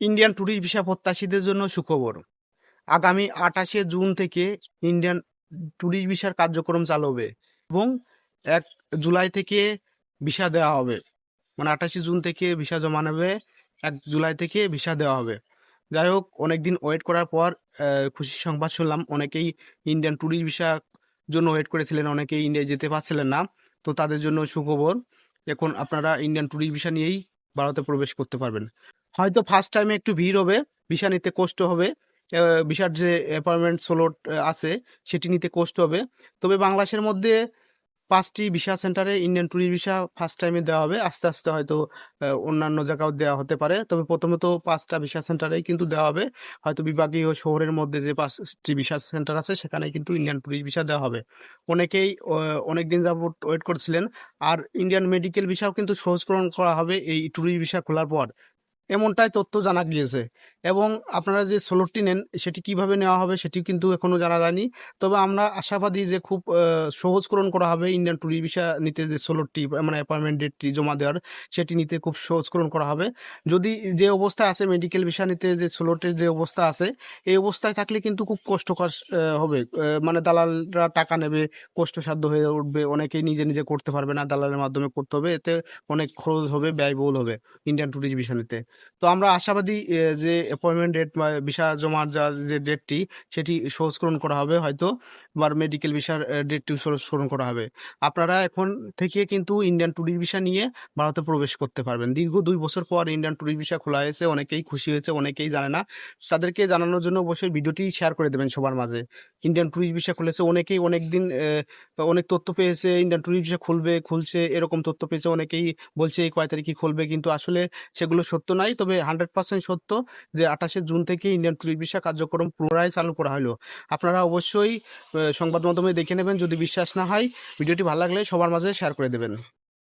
Indian tourist visa প্রত্যাশীদের জন্য সুখবর। আগামী 28শে জুন থেকে ইন্ডিয়ান ট্যুরিস্ট ভিসার কার্যক্রম চালু হবে এবং 1 জুলাই থেকে ভিসা দেওয়া হবে। মানে 28শে জুন থেকে ভিসা জমা নেবে, 1 জুলাই থেকে ভিসা দেওয়া হবে। যাই হোক, অনেকদিন ওয়েট করার পর খুশির সংবাদ শুনলাম। অনেকেই ইন্ডিয়ান ট্যুরিস্ট ভিসার জন্য ওয়েট করেছিলেন, অনেকেই ইন্ডিয়ায় যেতে পারছিলেন না। তো তাদের জন্য সুখবর, এখন আপনারা ইন্ডিয়ান ট্যুরিস্ট ভিসা নিয়েই ভারতে প্রবেশ করতে পারবেন। হয়তো ফার্স্ট টাইমে একটু ভিড় হবে, ভিসা নিতে কষ্ট হবে, ভিসার যে অ্যাপয়েন্টমেন্ট স্লট আছে সেটি নিতে কষ্ট হবে। তবে বাংলাদেশের মধ্যে 5টি ভিসা সেন্টারে ইন্ডিয়ান ট্যুরিস্ট ভিসা ফার্স্ট টাইমে দেওয়া হবে। আস্তে আস্তে হয়তো অন্যান্য জায়গাও দেওয়া হতে পারে। তবে প্রথমে তো 5টা ভিসা সেন্টারেই কিন্তু দেওয়া হবে। হয়তো বিভাগীয় শহরের মধ্যে যে 5টি ভিসা সেন্টার আছে সেখানেই কিন্তু ইন্ডিয়ান ট্যুরিস্ট ভিসা দেওয়া হবে। অনেকেই অনেকদিন যাবত ওয়েট করছিলেন। আর ইন্ডিয়ান মেডিকেল ভিসাও কিন্তু সহজকরণ করা হবে এই ট্যুরিস্ট ভিসা খোলার পর, এমনটাই তথ্য জানা গিয়েছে। এবং আপনারা যে স্লটটি নেন সেটি কিভাবে নেওয়া হবে সেটি কিন্তু এখনো জানা যায়নি। তবে আমরা আশাবাদী যে খুব সহজকরণ করা হবে ইন্ডিয়ান ট্যুরিস্ট ভিসা নিতে, যে স্লটটি মানে অ্যাপয়েন্টমেন্ট ডেটটি জমা দেওয়ার সেটি নিতে খুব সহজকরণ করা হবে। যদি যে অবস্থায় আছে মেডিকেল ভিসা নিতে, যে স্লটের যে অবস্থা আছে এই অবস্থায় থাকলে কিন্তু খুব কষ্টকর হবে। মানে দালালরা টাকা নেবে, কষ্টসাধ্য হয়ে উঠবে, অনেকেই নিজে নিজে করতে পারবে না, দালালের মাধ্যমে করতে হবে, এতে অনেক খরচ হবে, ব্যয়বহুল হবে ইন্ডিয়ান ট্যুরিস্ট ভিসা নিতে। তো আমরা আশাবাদী যে অ্যাপয়েন্টমেন্ট ডেট বা ভিসা জমার যে ডেটটি সেটি সহজকরণ করা হবে হয়তো, বা মেডিকেল ভিসার ডেটটিও সহজকরণ করা হবে। আপনারা এখন থেকে কিন্তু ইন্ডিয়ান ট্যুরিস্ট ভিসা নিয়ে ভারতে প্রবেশ করতে পারবেন। দীর্ঘ 2 বছর পর ইন্ডিয়ান ট্যুরিস্ট ভিসা খোলা হয়েছে, অনেকেই খুশি হয়েছে, অনেকেই জানে না। তাদেরকে জানানোর জন্য অবশ্যই ভিডিওটি শেয়ার করে দেবেন সবার মাঝে। ইন্ডিয়ান ট্যুরিস্ট ভিসা খুলেছে, অনেকেই অনেকদিন অনেক তথ্য পেয়েছে, ইন্ডিয়ান ট্যুরিস্ট ভিসা খুলছে এরকম তথ্য পেয়েছে, অনেকেই বলছে এই কয় তারিখে খুলবে, কিন্তু আসলে সেগুলো সত্য নয়। তবে 100% সত্য যে 28শে জুন থেকে ইন্ডিয়ান ট্যুরিস্ট ভিসা কার্যক্রম পুনরায় চালু করা হলো। আপনারা অবশ্যই সংবাদ মাধ্যমে দেখে নেবেন। যদি বিশ্বাস না হয়, ভিডিওটি ভালো লাগলে সবার মাঝে শেয়ার করে দেবেন।